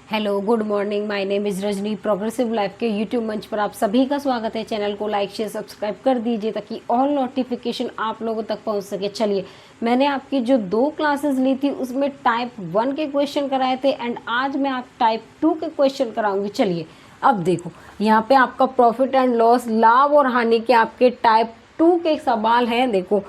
Hello, good morning. My name is Rajni. Progressive life के YouTube मंच पर आप सभी का स्वागत है। चैनल को लाइक शेयर सब्सक्राइब कर दीजिए ताकि ऑल नोटिफिकेशन आप लोगों तक पहुंच सके। चलिए, मैंने आपकी जो 2 क्लासेस ली थी उसमें टाइप 1 के क्वेश्चन कराए थे एंड आज मैं आप टाइप 2 के क्वेश्चन कराऊंगी। चलिए, अब देखो यहाँ पे आपका प्रॉफिट एंड लॉस, लाभ और हानि के आपके टाइप 2 के सवाल हैं। देखो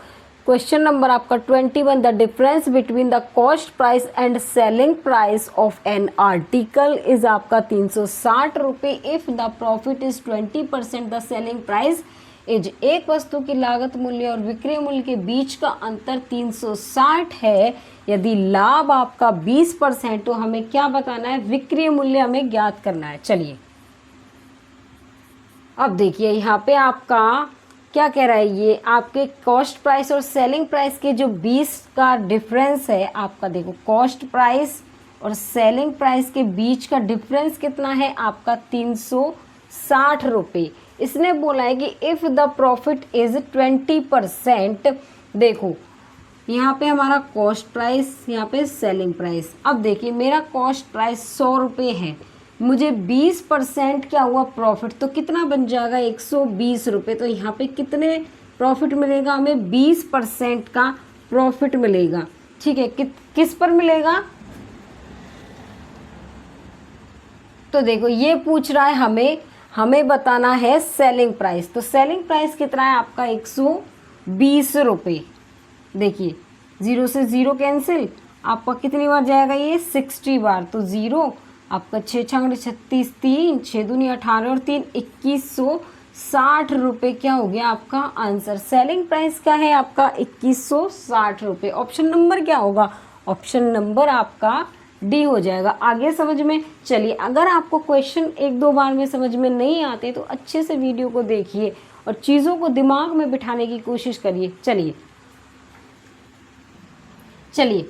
क्वेश्चन नंबर आपका 21, the difference between the cost price and selling price of an article is आपका 360 रुपये if the profit is 20%, the selling price is. एक वस्तु की लागत मूल्य और विक्रय मूल्य के बीच का अंतर 360 है। यदि लाभ आपका 20% तो हमें क्या बताना है, विक्रय मूल्य हमें ज्ञात करना है। चलिए, अब देखिए यहाँ पे आपका क्या कह रहा है, ये आपके कॉस्ट प्राइस और सेलिंग प्राइस के जो 20 का डिफरेंस है आपका। देखो कॉस्ट प्राइस और सेलिंग प्राइस के बीच का डिफरेंस कितना है आपका, 360 रुपये। इसने बोला है कि इफ़ द प्रॉफिट इज 20%। देखो यहाँ पे हमारा कॉस्ट प्राइस, यहाँ पे सेलिंग प्राइस। अब देखिए मेरा कॉस्ट प्राइस 100 रुपये है, मुझे 20% क्या हुआ प्रॉफिट, तो कितना बन जाएगा 120 रुपये। तो यहाँ पे कितने प्रॉफिट मिलेगा हमें, 20% का प्रॉफिट मिलेगा। ठीक है, किस पर मिलेगा, तो देखो ये पूछ रहा है हमें बताना है सेलिंग प्राइस। तो सेलिंग प्राइस कितना है आपका 120 रुपये। देखिए 0 से 0 कैंसिल, आपका कितनी बार जाएगा ये 60 बार। तो 0 आपका 6 छंग 36, 3 6 दूनी 18 और 3 2160 रुपये क्या हो गया आपका आंसर। सेलिंग प्राइस क्या है आपका 2160 रुपये। ऑप्शन नंबर क्या होगा, ऑप्शन नंबर आपका डी हो जाएगा। आगे समझ में। चलिए, अगर आपको क्वेश्चन 1-2 बार में समझ में नहीं आते तो अच्छे से वीडियो को देखिए और चीज़ों को दिमाग में बिठाने की कोशिश करिए। चलिए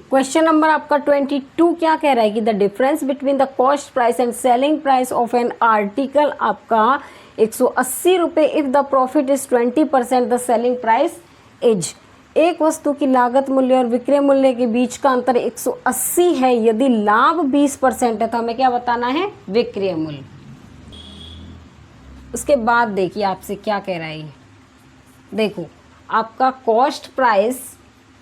क्वेश्चन नंबर आपका 22 क्या कह रहा है कि the difference between the cost price and selling price of an article आपका 180 रुपये if the profit is 20%, the selling price is. एक वस्तु की लागत मूल्य और विक्रय मूल्य के बीच का अंतर 180 है। यदि लाभ 20% है तो हमें क्या बताना है, विक्रय मूल्य। उसके बाद देखिए आपसे क्या कह रहा है, देखो आपका कॉस्ट प्राइस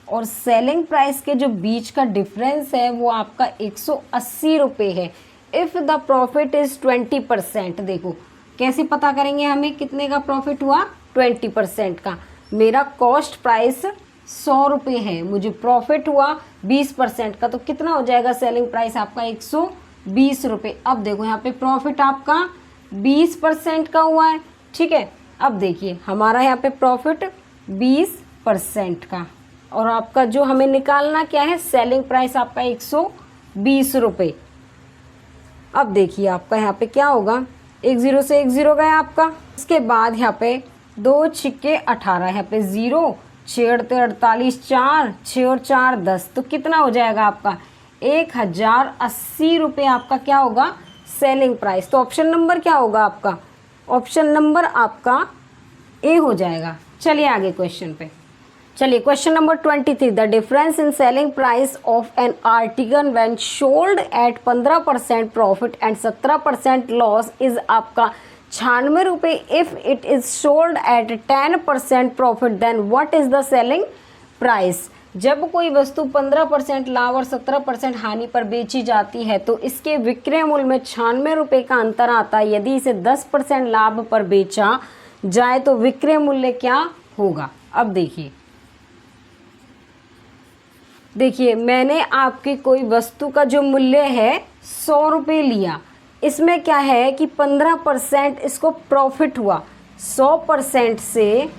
और सेलिंग प्राइस के जो बीच का डिफरेंस है वो आपका 180 रुपये है। If the profit is 20%। देखो कैसे पता करेंगे हमें कितने का प्रॉफिट हुआ, 20% का। मेरा कॉस्ट प्राइस 100 रुपये है, मुझे प्रॉफिट हुआ 20% का, तो कितना हो जाएगा सेलिंग प्राइस आपका 120 रुपये। अब देखो यहाँ पे प्रॉफिट आपका 20% का हुआ है। ठीक है, अब देखिए हमारा यहाँ पे प्रॉफिट 20% का और आपका जो हमें निकालना क्या है, सेलिंग प्राइस आपका 120 रुपये। अब देखिए आपका यहाँ पे क्या होगा, 1 0 से 1 0 गया आपका। इसके बाद यहाँ पे 2 छिक्के 18, यहाँ पे 0 6 48 4 6 और 4 10, तो कितना हो जाएगा आपका 1080 रुपये आपका क्या होगा सेलिंग प्राइस। तो ऑप्शन नंबर क्या होगा आपका, ऑप्शन नंबर आपका ए हो जाएगा। चलिए आगे क्वेश्चन पे। चलिए question number 23, the difference in selling price of an article when sold at 15% profit and 17% loss is आपका 96 रुपये if it is sold at 10% profit, then what is the selling price. जब कोई वस्तु 15% लाभ और 17% हानि पर बेची जाती है तो इसके विक्रय मूल्य में 96 रुपये का अंतर आता है। यदि इसे 10% लाभ पर बेचा जाए तो विक्रय मूल्य क्या होगा। अब देखिए मैंने आपकी कोई वस्तु का जो मूल्य है 100 रुपये लिया, इसमें क्या है कि 15% इसको प्रॉफिट हुआ। 100% से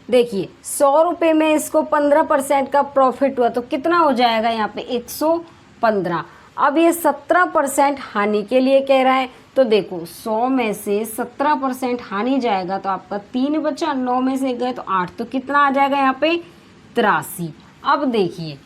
देखिए 100 रुपये में इसको 15% का प्रॉफिट हुआ तो कितना हो जाएगा यहाँ पे 115। अब ये 17% हानि के लिए कह रहा है, तो देखो 100 में से 17% हानि जाएगा तो आपका 3 बचा, 9 में से गए तो 8, तो कितना आ जाएगा यहाँ पे 83। अब देखिए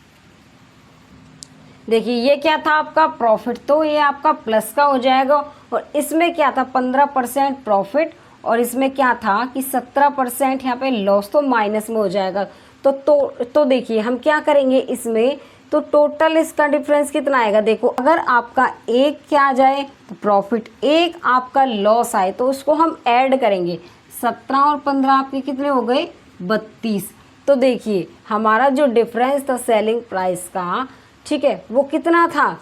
ये क्या था आपका प्रॉफिट, तो ये आपका प्लस का हो जाएगा और इसमें क्या था 15% प्रॉफिट और इसमें क्या था कि 17% यहाँ पे लॉस, तो माइनस में हो जाएगा। तो देखिए हम क्या करेंगे, इसमें तो टोटल इसका डिफरेंस कितना आएगा। देखो अगर आपका एक क्या आ जाए तो प्रॉफिट, एक आपका लॉस आए तो उसको हम ऐड करेंगे। 17 और 15 आपके कितने हो गए 32। तो देखिए हमारा जो डिफरेंस था सेलिंग प्राइस का, ठीक है, वो कितना था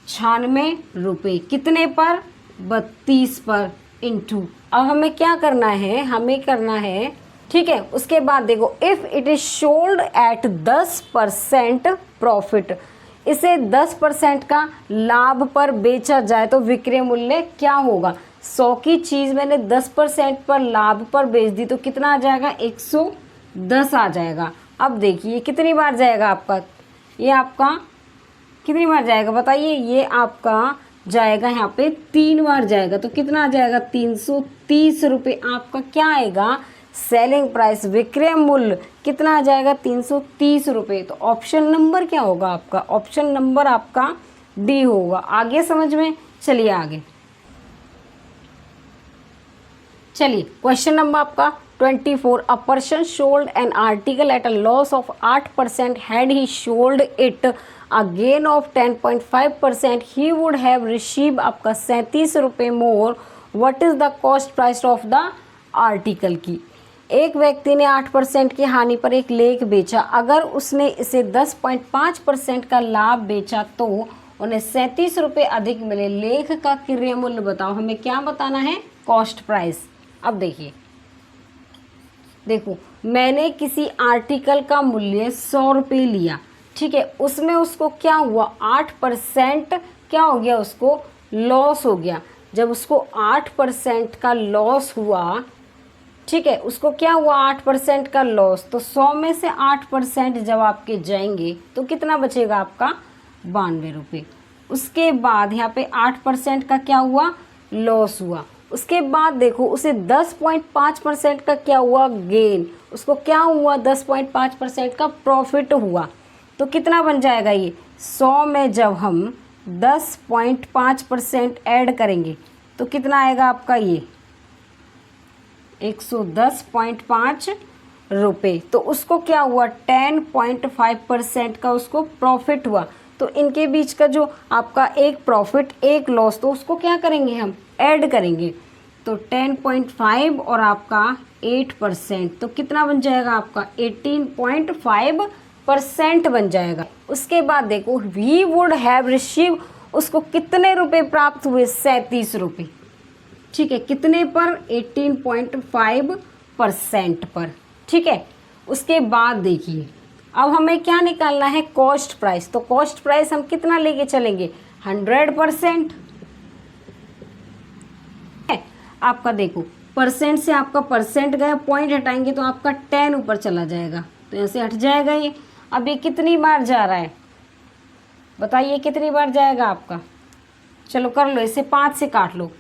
96 रुपये। कितने पर 32 पर इंटू। अब हमें क्या करना है, हमें करना है, ठीक है। उसके बाद देखो if it is sold at 10% profit, इसे 10% का लाभ पर बेचा जाए तो विक्रय मूल्य क्या होगा। 100 की चीज़ मैंने 10% पर लाभ पर बेच दी तो कितना आ जाएगा 110 आ जाएगा। अब देखिए कितनी बार जाएगा आपका, ये आपका कितनी बार जाएगा बताइए, ये आपका जाएगा यहाँ पे 3 बार जाएगा तो कितना आ जाएगा 330 रुपये आपका क्या आएगा सेलिंग प्राइस, विक्रय मूल्य कितना आ जाएगा 330 रुपये। तो ऑप्शन नंबर क्या होगा आपका, ऑप्शन नंबर आपका डी होगा। आगे समझ में, चलिए आगे चलिए। क्वेश्चन नंबर आपका 24, a person sold an article at a loss of 8%, had he sold it a gain of 10.5%, he would have receive आपका 37 रुपये more. What is the cost price of the article की। एक व्यक्ति ने 8% की हानि पर एक लेख बेचा, अगर उसने इसे 10.5% का लाभ बेचा तो उन्हें 37 रुपये अधिक मिले। लेख का क्रय मूल्य बताओ। हमें क्या बताना है, कॉस्ट प्राइस। अब देखो मैंने किसी आर्टिकल का मूल्य 100 रुपये लिया, ठीक है, उसमें उसको क्या हुआ 8% क्या हो गया, उसको लॉस हो गया। जब उसको 8% का लॉस हुआ, ठीक है, उसको क्या हुआ 8% का लॉस, तो 100 में से 8% जब आपके जाएंगे तो कितना बचेगा आपका 92 रुपये। उसके बाद यहाँ पे 8% का क्या हुआ लॉस हुआ। उसके बाद देखो उसे 10.5% का क्या हुआ गेन, उसको क्या हुआ 10.5% का प्रॉफिट हुआ। तो कितना बन जाएगा ये 100 में जब हम 10.5% ऐड करेंगे तो कितना आएगा आपका ये 110.5 रुपये। तो उसको क्या हुआ 10.5% का उसको प्रॉफिट हुआ। तो इनके बीच का जो आपका एक प्रॉफिट एक लॉस, तो उसको क्या करेंगे हम ऐड करेंगे। तो 10.5 और आपका 8%, तो कितना बन जाएगा आपका 18.5% बन जाएगा। उसके बाद देखो वी वुड हैव रिसीव, उसको कितने रुपए प्राप्त हुए 37 रुपये, ठीक है, कितने पर 18.5% पर, ठीक है। उसके बाद देखिए अब हमें क्या निकालना है कॉस्ट प्राइस। तो कॉस्ट प्राइस हम कितना लेके चलेंगे 100%। आपका देखो परसेंट से आपका परसेंट गया, पॉइंट हटाएंगे तो आपका 10 ऊपर चला जाएगा, तो ऐसे हट जाएगा ये। अब ये कितनी बार जा रहा है बताइए, कितनी बार जाएगा आपका, चलो कर लो, इसे 5 से काट लो,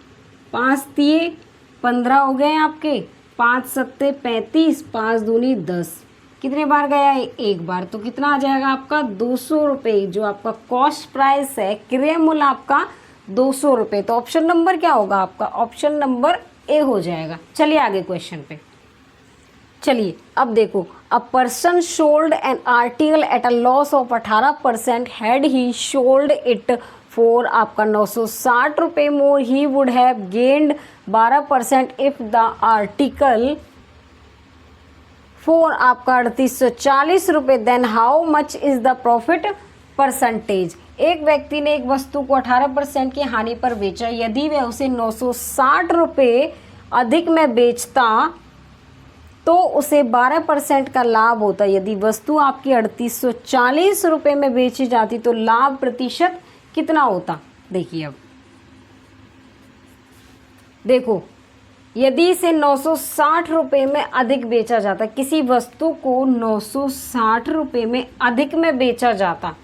5 तिये 15 हो गए आपके, 5 सत्ते 35, 5 दूनी 10, कितने बार गया है एक बार। तो कितना आ जाएगा आपका 200 रुपये, जो आपका कॉस्ट प्राइस है क्रय मूल्य आपका 200 रुपये। तो ऑप्शन नंबर क्या होगा आपका, ऑप्शन नंबर ए हो जाएगा। चलिए आगे क्वेश्चन पे चलिए। अब देखो a person sold an article at a loss of 18%, had he sold it for आपका 960 रुपये more, he would have gained 12% if the article for आपका 3840 रुपये, then how much is the profit percentage. एक व्यक्ति ने एक वस्तु को 18% की हानि पर बेचा, यदि वह उसे 960 रुपये अधिक में बेचता तो उसे 12% का लाभ होता। यदि वस्तु आपकी 3840 रुपये में बेची जाती तो लाभ प्रतिशत कितना होता। देखिए अब देखो यदि इसे 960 रुपये में अधिक बेचा जाता, किसी वस्तु को 960 रुपये में अधिक में बेचा जाता,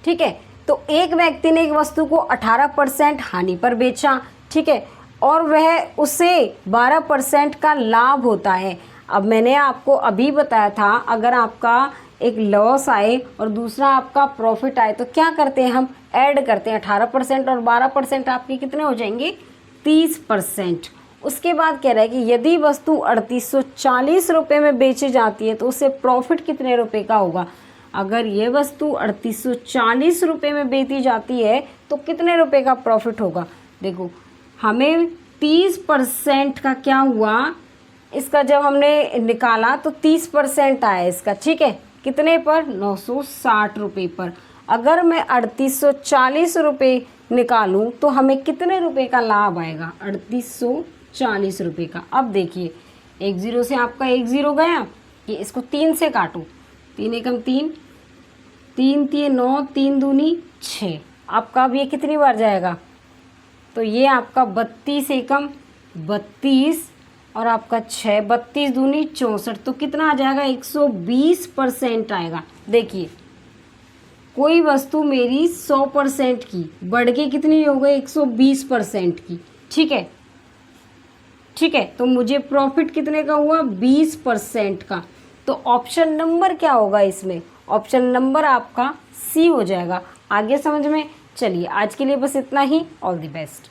ठीक है, तो एक व्यक्ति ने एक वस्तु को 18% हानि पर बेचा, ठीक है, और वह उसे 12% का लाभ होता है। अब मैंने आपको अभी बताया था अगर आपका एक लॉस आए और दूसरा आपका प्रॉफिट आए तो क्या करते हैं हम ऐड करते हैं, 18% और 12% आपके कितने हो जाएंगे 30%। उसके बाद कह रहा है कि यदि वस्तु 3840 रुपये में बेची जाती है तो उससे प्रॉफिट कितने रुपए का होगा। अगर ये वस्तु 3840 रुपये में बेची जाती है तो कितने रुपए का प्रॉफिट होगा। देखो हमें 30% का क्या हुआ, इसका जब हमने निकाला तो 30% आया इसका, ठीक है, कितने पर, 960 रुपये पर। अगर मैं 3840 रुपये निकालूं तो हमें कितने रुपए का लाभ आएगा, 3840 रुपये का। अब देखिए 1 0 से आपका 1 0 गया, ये इसको 3 से काटो, 3 एकम 3, 3 3 9, 3 दूनी 6, आपका अब ये कितनी बार जाएगा, तो ये आपका 32 एकम 32 और आपका 6, 32 दूनी 64, तो कितना आ जाएगा, 120% आएगा। देखिए कोई वस्तु मेरी 100% की बढ़ के कितनी हो गई, 120% की, ठीक है, ठीक है, तो मुझे प्रॉफिट कितने का हुआ, 20% का। तो ऑप्शन नंबर क्या होगा इसमें, ऑप्शन नंबर आपका सी हो जाएगा। आगे समझ में, चलिए आज के लिए बस इतना ही। All the best.